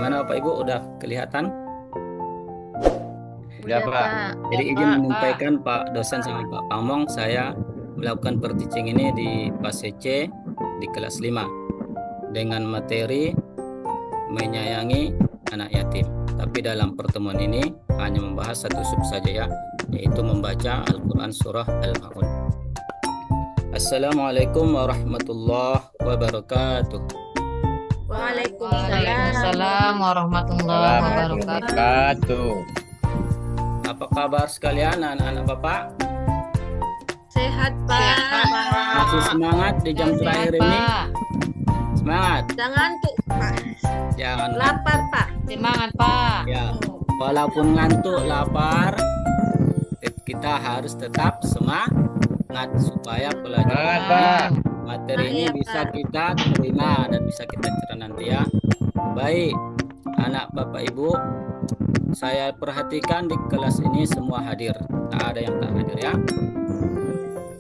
Gimana Bapak Ibu, udah kelihatan? Udah, Pak. Jadi izin menyampaikan Pak dosen sama Pak Pamong, saya melakukan per-teaching ini di fase C di kelas 5 dengan materi menyayangi anak yatim. Tapi dalam pertemuan ini hanya membahas satu sub saja ya, yaitu membaca Al-Quran Surah Al-Ma'un. Assalamualaikum warahmatullahi wabarakatuh. Waalaikumsalam warahmatullahi wabarakatuh. Apa kabar sekalian anak-anak Bapak? Sehat, Pak. Masih semangat di jam terakhir ini? Semangat. Jangan tuh, Pak. Jangan Lapar, Pak. Semangat, Pak. ya. Walaupun ngantuk, lapar, kita harus tetap semangat supaya pelajaran materi ini bisa kita terima dan bisa kita cerna nanti ya. Baik, anak Bapak Ibu, saya perhatikan di kelas ini semua hadir, tak ada yang tak hadir ya.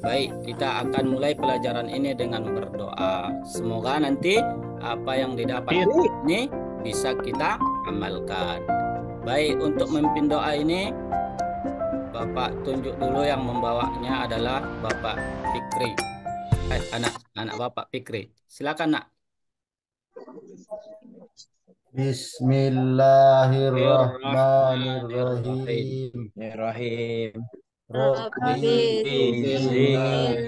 Baik, kita akan mulai pelajaran ini dengan berdoa. Semoga nanti apa yang didapat ini bisa kita amalkan. Baik, untuk memimpin doa ini Bapak tunjuk dulu, yang membawanya adalah Bapak Fikri. Anak Bapak Fikri. Silakan, Nak. Bismillahirrahmanirrahim. Rabbi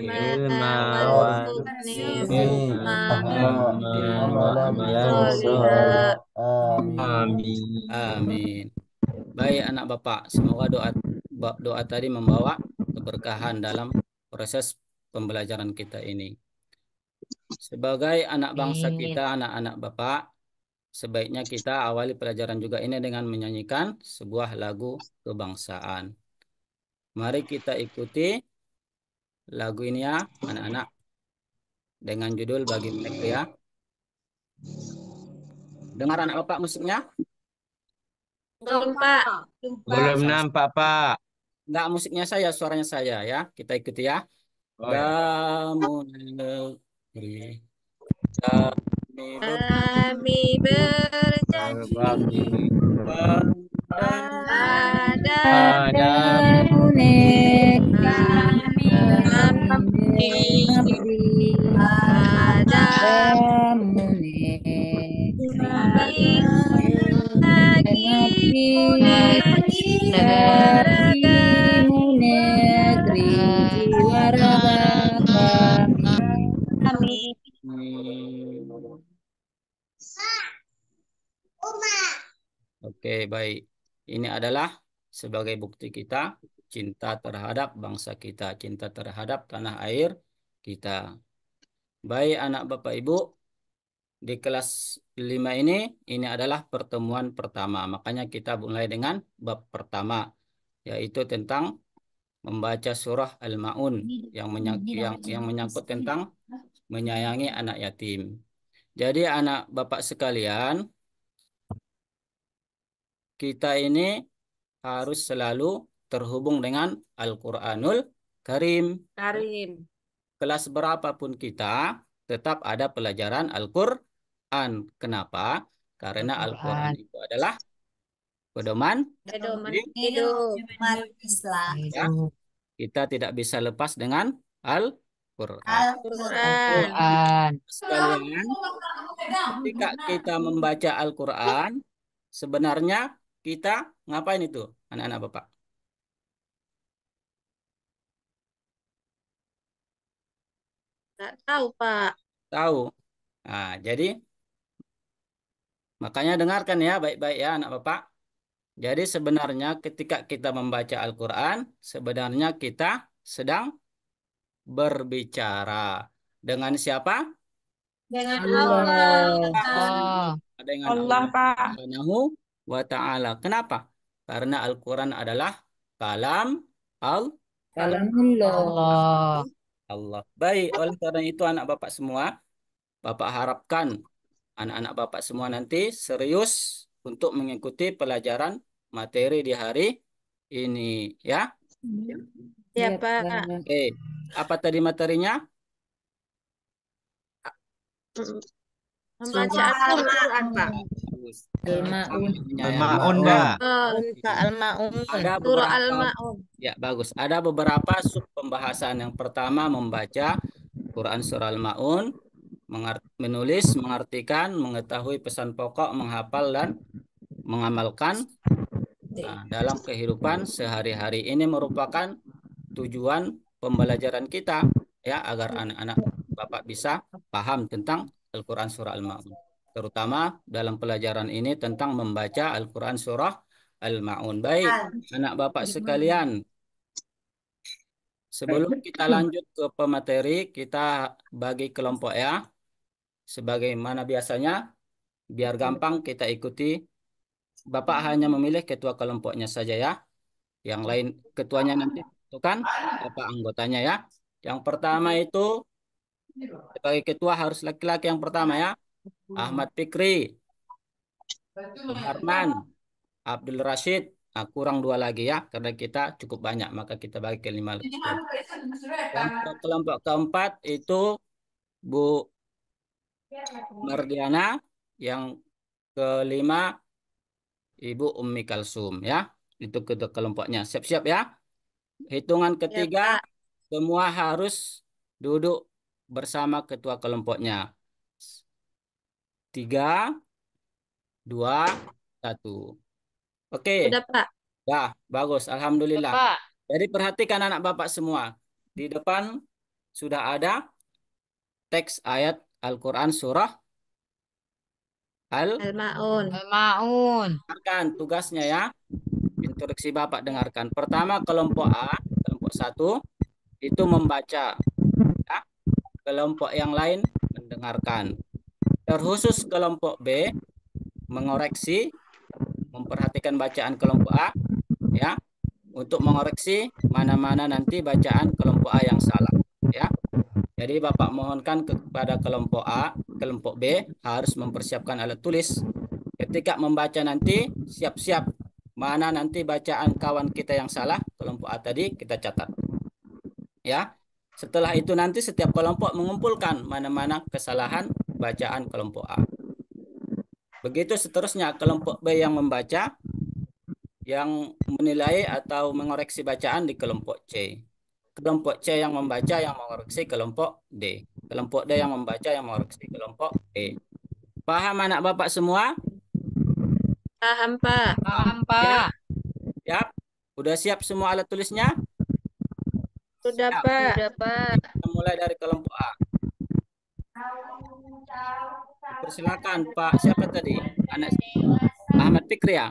ilma warzuqni Amin. Baik anak Bapak, semoga doa tadi membawa keberkahan dalam proses pembelajaran kita ini. Sebagai anak bangsa kita, anak-anak Bapak, sebaiknya kita awali pelajaran juga ini dengan menyanyikan sebuah lagu kebangsaan. Mari kita ikuti lagu ini ya, anak-anak, dengan judul Bagi Mereka ya. Dengar anak Bapak musiknya? Belum, Pak. Belum nampak, Pak. Enggak, musiknya saya, suaranya saya ya. Kita ikuti ya. Kamu negeri Kami berjanji Padamu Oke, baik. Ini adalah sebagai bukti kita cinta terhadap bangsa kita, cinta terhadap tanah air kita. Baik anak Bapak Ibu, di kelas 5 ini adalah pertemuan pertama. Makanya kita mulai dengan bab pertama, yaitu tentang membaca surah Al-Ma'un yang menyangkut tentang menyayangi anak yatim. Jadi anak Bapak sekalian, kita ini harus selalu terhubung dengan Al-Quranul Karim. Kelas berapapun kita, tetap ada pelajaran Al-Quran. Kenapa? Karena Al-Quran itu adalah pedoman hidup. Ya, kita tidak bisa lepas dengan Al-Quran. Sekalian, ketika kita membaca Al-Quran, sebenarnya kita ngapain itu, anak-anak Bapak? Nggak tahu, Pak. Tahu. Nah, jadi makanya dengarkan ya baik-baik ya anak Bapak. Jadi sebenarnya ketika kita membaca Al-Quran, sebenarnya kita sedang berbicara dengan siapa? Dengan Allah. Dengan Allah Subhanahu wa ta'ala. Kenapa? Karena Al-Quran adalah kalam Allah. Allah. Baik, oleh karena itu anak Bapak semua, Bapak harapkan anak-anak Bapak semua nanti serius untuk mengikuti pelajaran materi di hari ini ya. Ya, Pak. Oke, apa tadi materinya? Membaca Al-Quran, Pak. bagus. Al-Maun. Al-Maun, Al-Maun. Pak. Oh, Pak Al-Maun. Ada surah beberapa, Al-Ma'un. ya bagus. Ada beberapa sub pembahasan. Yang pertama membaca Quran surah Al-Maun, menulis, mengartikan, mengetahui pesan pokok, menghafal dan mengamalkan. Nah, dalam kehidupan sehari-hari ini merupakan tujuan pembelajaran kita ya agar anak-anak Bapak bisa paham tentang Al-Quran surah Al-Maun. Terutama dalam pelajaran ini tentang membaca Al-Quran surah Al-Maun. Baik, anak Bapak sekalian, sebelum kita lanjut ke pemateri, kita bagi kelompok ya. Sebagaimana biasanya, biar gampang kita ikuti. Bapak hanya memilih ketua kelompoknya saja ya. Yang lain ketuanya nanti tentukan Bapak anggotanya ya. Yang pertama itu sebagai ketua harus laki-laki yang pertama ya. Ahmad Fikri, Harman, Abdul Rashid. Nah, kurang dua lagi ya karena kita cukup banyak maka kita bagi ke lima ketua. Untuk kelompok keempat itu Bu Mardiana, yang kelima Ibu Ummi Kalsum ya. Itu ketua kelompoknya. Siap-siap ya. Hitungan Ya, ketiga Pak. semua harus duduk bersama ketua kelompoknya. 3, 2, 1. Oke, Udah, Pak. ya bagus. Alhamdulillah. Pak. Jadi perhatikan anak Bapak semua. Di depan sudah ada teks ayat Al-Quran surah Al-Ma'un. Al-Maun. Dengarkan tugasnya ya. Instruksi Bapak dengarkan. Pertama kelompok A, kelompok 1 itu membaca. Ya. Kelompok yang lain mendengarkan. Terkhusus kelompok B mengoreksi, memperhatikan bacaan kelompok A ya, untuk mengoreksi mana-mana nanti bacaan kelompok A yang salah ya. Jadi Bapak mohonkan kepada kelompok A, kelompok B harus mempersiapkan alat tulis. Ketika membaca nanti siap-siap mana nanti bacaan kawan kita yang salah, kelompok A tadi kita catat. Ya. Setelah itu nanti setiap kelompok mengumpulkan mana-mana kesalahan bacaan kelompok A. Begitu seterusnya kelompok B yang membaca, yang menilai atau mengoreksi bacaan di kelompok C. Kelompok C yang membaca, yang mengoreksi kelompok D. Kelompok D yang membaca, yang mengoreksi kelompok E. Paham anak Bapak semua? Paham, Pak. Paham, Ya, Pak. ya. Udah siap semua alat tulisnya? Udah, Siap. Pak. Kita mulai dari kelompok A. Persilakan Pak, siapa tadi? Anak Ahmad Fikri ya?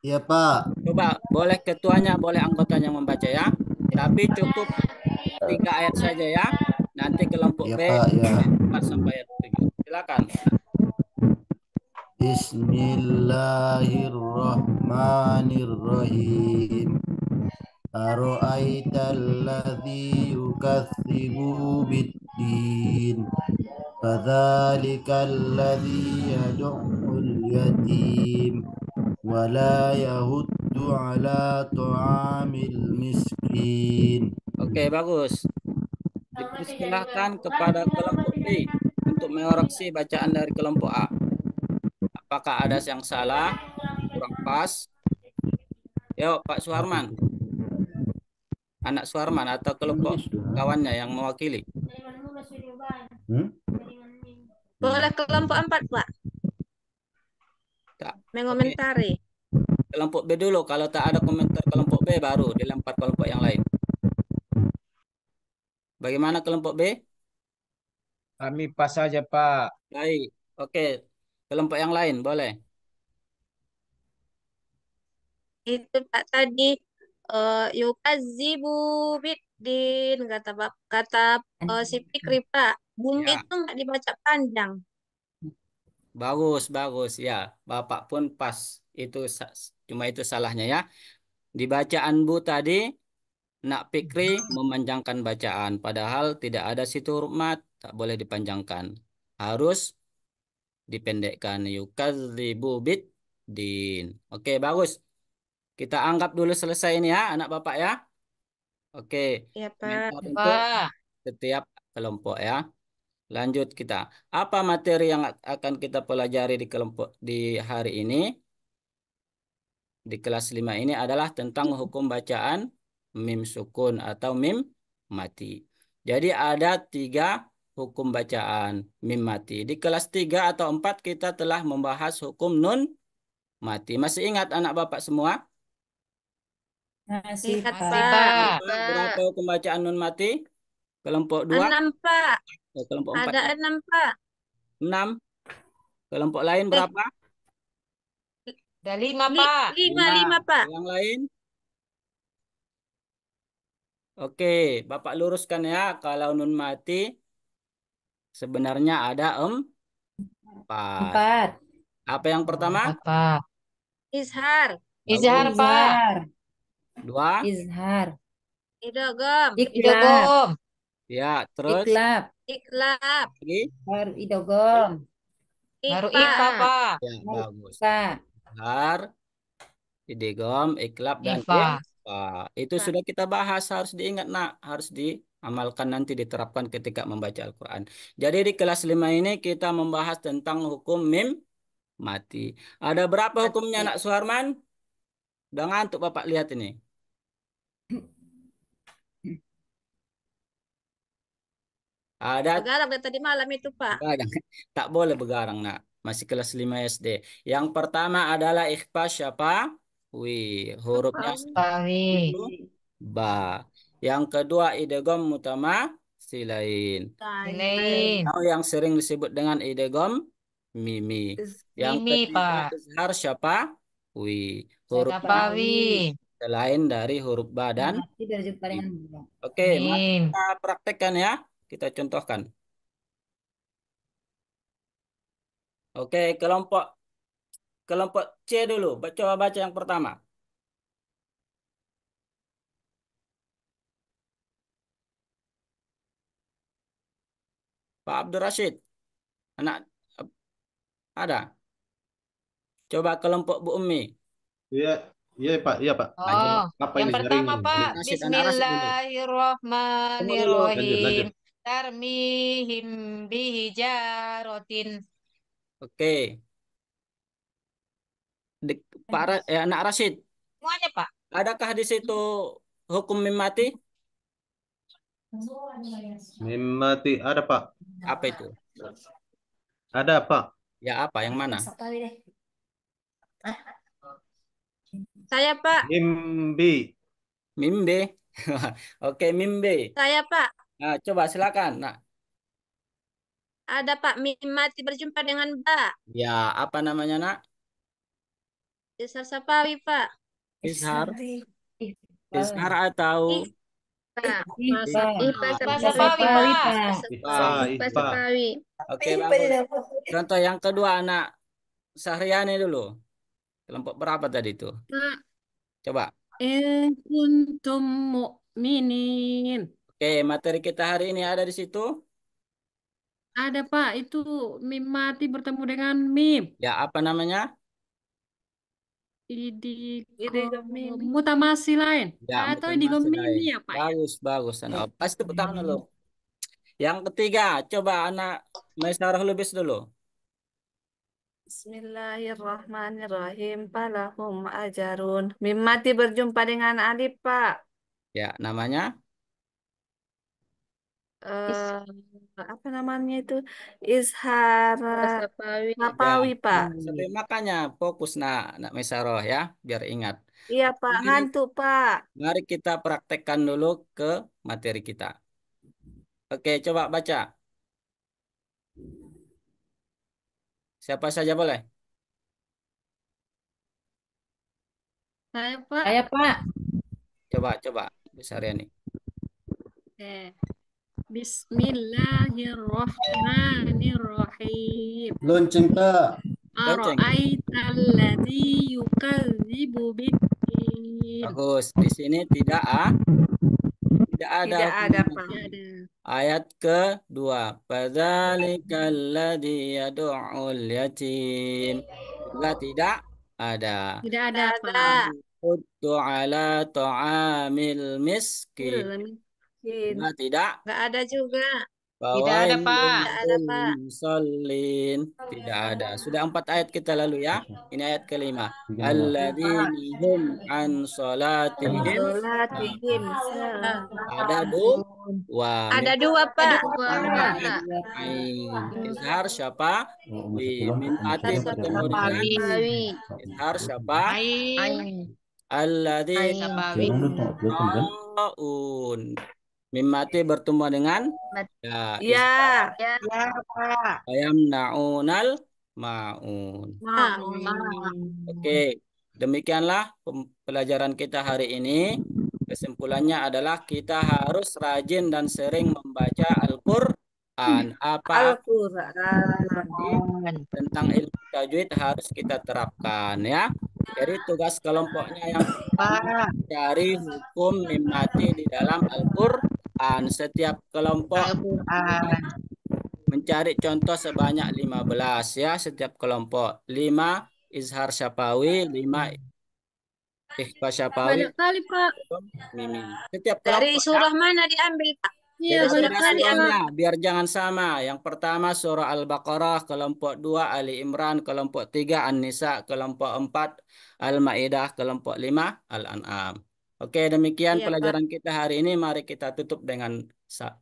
Iya, Pak. Coba, boleh ketuanya, boleh anggotanya membaca ya. Tapi cukup 3 ayat saja ya. Nanti kelompok Iya, B Pak, ya. 4 sampai ayat 7. Silakan. Bismillahirrahmanirrahim. Ara'aital ladzi yukadzibu bid-din. Fadzalikal ladzi yad'ul yatim wa la yahuddu ala ta'amil miskin. Oke, bagus. Dipersilahkan kepada kelompok B untuk mengoreksi bacaan dari kelompok A. Apakah ada yang salah, kurang pas? Yuk, Pak Suharman. Anak Suharman atau kelompok kawannya yang mewakili. Boleh kelompok 4, Pak. Tak. Mengomentari. Kelompok B dulu. Kalau tak ada komentar kelompok B, baru dilempar kelompok yang lain. Bagaimana kelompok B? Kami pas saja, Pak. Baik. Oke. Kelompok yang lain, boleh. Itu Pak tadi yukazibu biddin kata si Fikri, Pak. Bum Ya. itu nggak dibaca panjang. Bagus, bagus. Ya, Bapak pun pas. Cuma itu salahnya ya. Di bacaan Bu tadi, Nak Fikri memanjangkan bacaan. Padahal tidak ada situ huruf mat. Tak boleh dipanjangkan. Harus dipendekkan. Yukadzibu din. Oke, bagus. Kita anggap dulu selesai ini ya, anak Bapak ya. Oke. Ya, Pak. Komentar untuk Pak. setiap kelompok ya. Lanjut kita. Apa materi yang akan kita pelajari di kelompok di hari ini? Di kelas 5 ini adalah tentang hukum bacaan mim sukun atau mim mati. Jadi ada 3 hukum bacaan mim mati. Di kelas 3 atau 4 kita telah membahas hukum nun mati. Masih ingat anak Bapak semua? Masih, Ingat, Pak. Masih, Pak. Pak. Berapa hukum bacaan nun mati? Kelompok 2? 6, Pak. Kelompok 4? Ada 6, Pak. 6. Kelompok lain Eh, berapa? Ada 5, Pak. 5, Pak. Yang lain? Oke, Bapak luruskan ya. Kalau nun mati sebenarnya ada 4. 4. Apa yang pertama? Apa? Izhar. Izhar, Pak. Izhar. 2. Izhar. Idogom. Iklab. Idogom. Ya, terus Iklab. Iklab. lagi? Baru idogom. Baru Ikhfa. Ifa, Pak. Ya, bagus. Pak. Har, idgham, iklab, dan Ifa. ikhfa. Itu sudah kita bahas, harus diingat nak, harus diamalkan nanti diterapkan ketika membaca Al-Quran. Jadi di kelas 5 ini kita membahas tentang hukum mim mati. Ada berapa hukumnya nak Suharman? Udah ngantuk Bapak lihat ini. Ada Begarang dari tadi malam itu, Pak. begadang. Tak boleh begarang nak. Masih kelas 5 SD. Yang pertama adalah ikhfa syafawi. Hurufnya Pawi. itu ba. Yang kedua idgham mutamatsilain. Lain. Atau yang sering disebut dengan idgham mimi. Yang Mimi, ketiga Pak. izhar syafawi. Huruf Pawi. selain dari huruf ba dan Mati berjumpa dengan mim. bulan. Oke, mari Mim. kita praktekkan ya. Kita contohkan. Oke, kelompok kelompok C dulu. Coba baca yang pertama. Pak Abdul Rashid. Anak ada. Coba kelompok Bu Umi. Iya, iya Pak, iya Pak. Oh, Apa yang ini pertama, jaring? Pak. Rashid, anak Rashid dulu. Bismillahirrahmanirrahim. Lanjut. Tarmihim bihijaratin. Oke. Anak Rashid, Semuanya, Pak. adakah di situ hukum mim mati? Mimati ada Pak. Apa itu? Ada Pak. Ya apa? Yang mana? Saya, Pak. Mimbi. Mimbe. Oke, mimbe. Saya, Pak. Nah, coba silakan. Nah, Ada, Pak. Mim mati berjumpa dengan ba. ya apa namanya, Nak? Izhar Sapawi, Pak. Izhar. Izhar atau Pak. Ifa. Ipa Ifa Sapawi, Sapawi, Pak. Pak. Ipa Ipa. Sapawi. Oke, bagus. Contoh yang kedua, anak Sahriani dulu. Kelompok berapa tadi itu? Pak, Coba. in kuntum mu'minin. Oke, materi kita hari ini ada di situ. Ada Pak, itu mim mati bertemu dengan mim. Ya, apa namanya? Mutamasi lain. Ya, Atau mutamasil di lain. mimi ya, Pak. Bagus, bagus. Anak. Pas tepuk tangan dulu. Yang ketiga, coba anak Maisarah Lubis dulu. Bismillahirrahmanirrahim. Falahum ajarun. Mim mati berjumpa dengan alif, Pak. Ya, namanya? Eh, apa namanya itu? Izhar Sapawi. Sapawi, Pak. Sampai makanya fokus nak Maisarah ya, biar ingat. Iya, Pak. Ngantuk, Pak. Mari kita praktekkan dulu ke materi kita. Oke, coba baca. Siapa saja boleh? Saya, Pak. Saya, Pak. Coba, Bu Saryani. Bismillahirrahmanirrahim. Lonceng Pak. Lonceng. Ara'aitalladzi yukadzibu biddin. Bagus. Di sini tidak ada. Tidak ada, hukum. Pak. Tidak ada. Ayat kedua. Fadzalikal ladzi yad'ul yatim. Juga tidak ada. Tidak ada, Ada. Pak. Huddu ala ta'amil miskin. Miskin. Juga tidak. Nggak ada juga. Tidak ada, Fawailun Pak. Tidak ada, lil Pak. musallin. Tidak ada. Sudah 4 ayat kita lalu ya. Ini ayat kelima. Tiga nama. Alladzina hum an salatihim. Nah, Sholatihim ada sahun. wa Ada mim dua, Pak. Dua, Pak. ain. Izhar syapa? Oh, umur Wi. sekolah, Mim umur mati sekolah kita bertemu ada. dengan Sapawi. izhar syapa? Ain. Alladzina Sapawi. Jangan lupa upload kan? raun. Mim mati bertemu dengan ya izhar. Ya, Ya, Pak. Yamna'unal ma'un. maun. Oke, demikianlah pelajaran kita hari ini. Kesimpulannya adalah kita harus rajin dan sering membaca Al-Qur'an. Apa Al-Quran. tentang ilmu tajwid harus kita terapkan ya. Jadi tugas kelompoknya yang pertama Pak. cari hukum mim mati di dalam Al-Qur'an. Setiap kelompok Al-Quran. mencari contoh sebanyak 15 ya, setiap kelompok. 5 izhar syafawi, 5 ikhfa syafawi, Banyak kali, Pak. mimi. Setiap Dari kelompok ya. surah mana diambil, Pak? Iya, Tidak banyak beda kali, Pak. surahnya, biar jangan sama. Yang pertama surah Al-Baqarah, kelompok 2 Ali Imran, kelompok 3 An-Nisa, kelompok 4 Al-Maidah, kelompok 5 Al-An'am. Oke, demikian Iya, Pak. pelajaran kita hari ini. Mari kita tutup dengan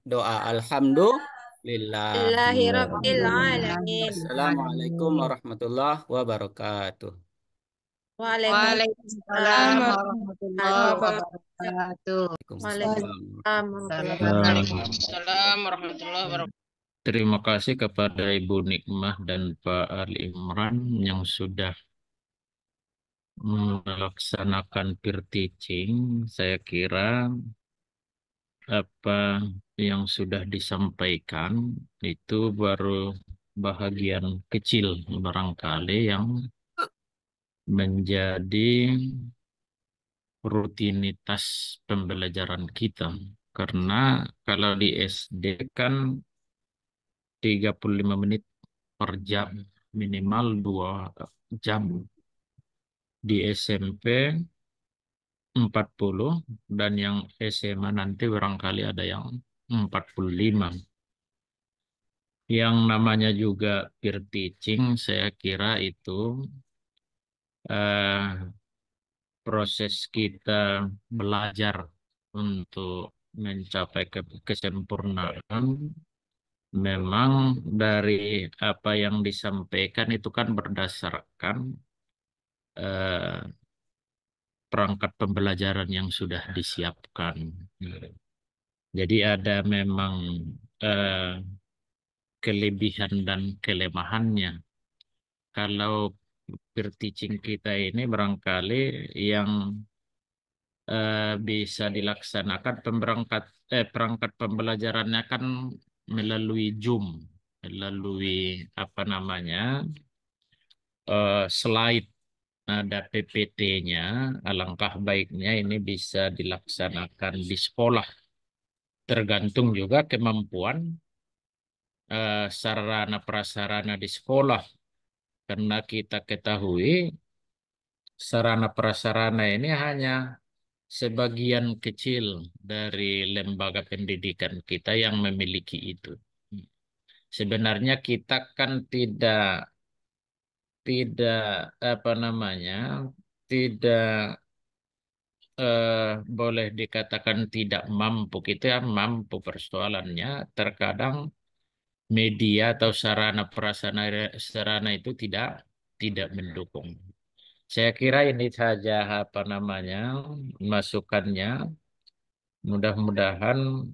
doa. Alhamdulillah. Lillahi Rabbil Alamin. Assalamualaikum warahmatullahi wabarakatuh. Waalaikumsalam Waalaikumsalam warahmatullahi warahmatullahi wabarakatuh. Waalaikumsalam. Waalaikumsalam warahmatullahi wabarakatuh. Terima kasih kepada Ibu Nikmah dan Pak Ali Imran yang sudah melaksanakan peer teaching. Saya kira apa yang sudah disampaikan itu baru bahagian kecil barangkali yang menjadi rutinitas pembelajaran kita. Karena kalau di SD kan 35 menit per jam, minimal 2 jam. Di SMP 40 dan yang SMA nanti barangkali ada yang 45. Yang namanya juga peer teaching, saya kira itu proses kita belajar untuk mencapai kesempurnaan. Memang dari apa yang disampaikan itu kan berdasarkan perangkat pembelajaran yang sudah disiapkan. Jadi ada memang kelebihan dan kelemahannya. Kalau peer teaching kita ini barangkali yang bisa dilaksanakan perangkat pembelajarannya kan melalui Zoom, melalui apa namanya slide, ada PPT-nya. Alangkah baiknya ini bisa dilaksanakan di sekolah. Tergantung juga kemampuan sarana prasarana di sekolah, karena kita ketahui sarana prasarana ini hanya sebagian kecil dari lembaga pendidikan kita yang memiliki itu. Sebenarnya kita kan tidak apa namanya, tidak boleh dikatakan tidak mampu. Kita mampu, persoalannya terkadang media atau sarana prasarana itu tidak mendukung. Saya kira ini saja apa namanya masukannya. Mudah-mudahan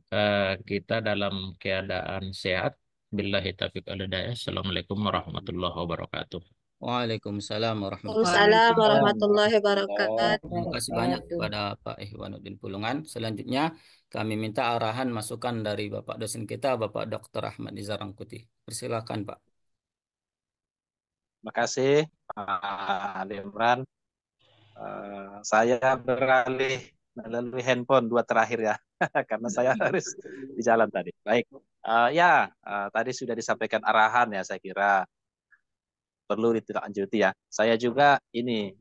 kita dalam keadaan sehat. Billahi taufiq wal hidayah. Assalamualaikum warahmatullahi wabarakatuh. Waalaikumsalam Waalaikumsalam warahmatullahi wabarakatuh. Terima kasih banyak kepada Pak Ihwanuddin Pulungan. Selanjutnya kami minta arahan masukan dari Bapak dosen kita, Bapak Dr. Ahmad Nizar Rangkuti. Persilakan, Pak. Terima kasih Pak Ali Imran. Saya beralih melalui handphone 2 terakhir ya, karena saya harus di jalan tadi. Baik, tadi sudah disampaikan arahan ya, saya kira perlu ditindaklanjuti ya. Saya juga ini,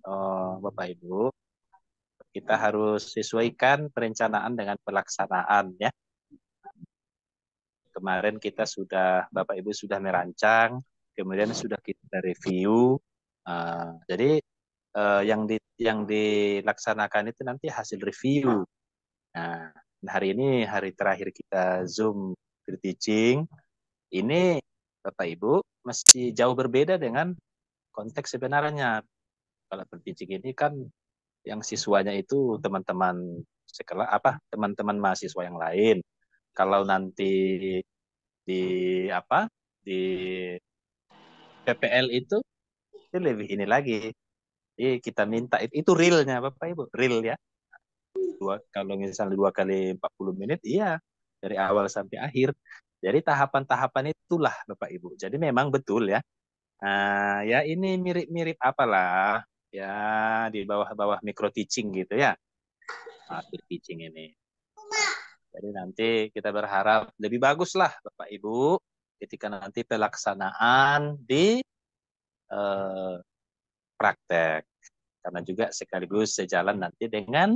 Bapak Ibu, kita harus sesuaikan perencanaan dengan pelaksanaan ya. kemarin kita sudah, Bapak Ibu sudah merancang, kemudian sudah kita review. Jadi yang dilaksanakan itu nanti hasil review. Nah, hari ini hari terakhir kita Zoom free teaching. Ini Bapak Ibu masih jauh berbeda dengan konteks sebenarnya. Kalau free teaching ini kan yang siswanya itu teman-teman sekolah teman-teman mahasiswa yang lain. Kalau nanti di PPL itu lebih ini lagi. Jadi kita minta itu realnya Bapak Ibu, real ya. Kalau misalnya 2 kali 40 menit, iya dari awal sampai akhir. Jadi tahapan-tahapan itulah Bapak Ibu. Jadi memang betul ya. Ya ini mirip-mirip apalah ya di bawah-bawah micro teaching gitu ya. Teaching ini. Jadi nanti kita berharap lebih bagus lah Bapak Ibu ketika nanti pelaksanaan di praktek. Karena juga sekaligus sejalan nanti dengan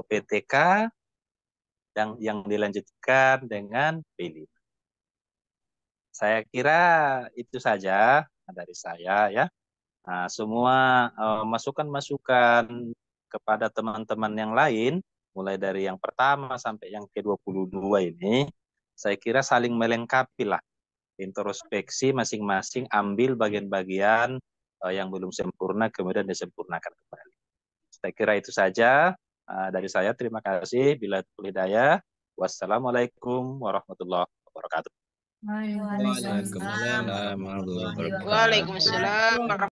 PTK yang dilanjutkan dengan B5. Saya kira itu saja dari saya ya. Nah, semua masukan-masukan kepada teman-teman yang lain, mulai dari yang pertama sampai yang ke-22 ini, saya kira saling melengkapi lah. Introspeksi masing-masing, ambil bagian-bagian yang belum sempurna, kemudian disempurnakan kembali. Saya kira itu saja dari saya. Terima kasih. Bila hidayah. Wassalamualaikum warahmatullahi wabarakatuh. Waalaikumsalam warahmatullahi wabarakatuh. Waalaikumsalam.